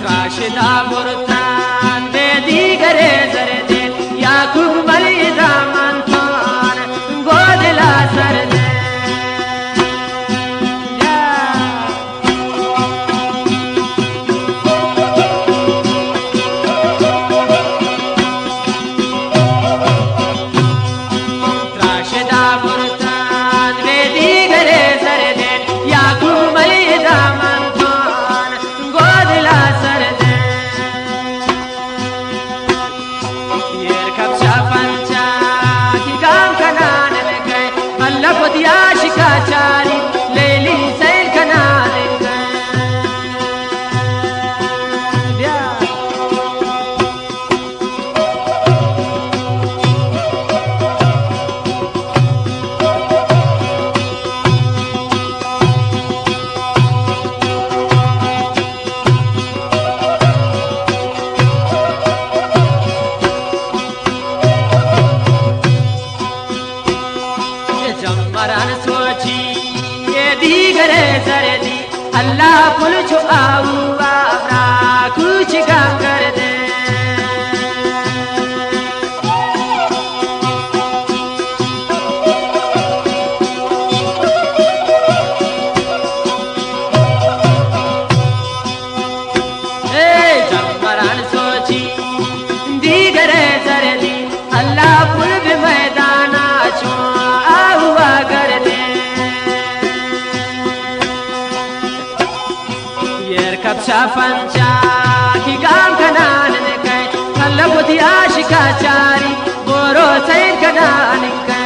راشدا برتان به دیگر زرده یعقوب ملی زمان تان گودلا سرده Chari, Leli, Sail Canal. Jamaran sochi ye digare zardi Allah pul cho aau abra kuch gam kar de hey jamaran sochi digare zardi Allah pul be maidana cho Kapsa pancha ki gam kanan ne kai kallabudi ashika chari boro sain kanan kai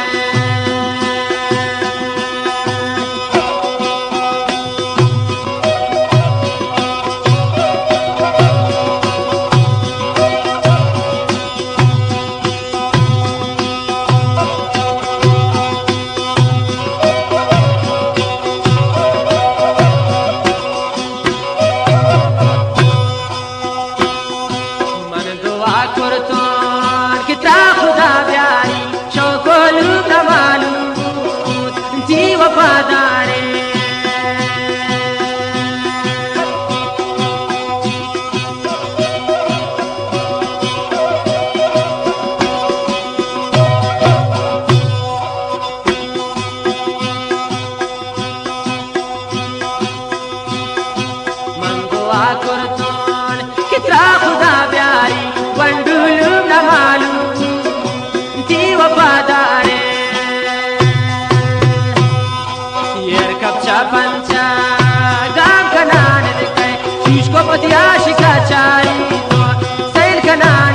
कितना खुदा प्यारी वंडुलू न मालूम थी वफादारे येर कपचा पंचा गाम कनान दिखाए शीश को पतिया शिका चारी तो सैल कनान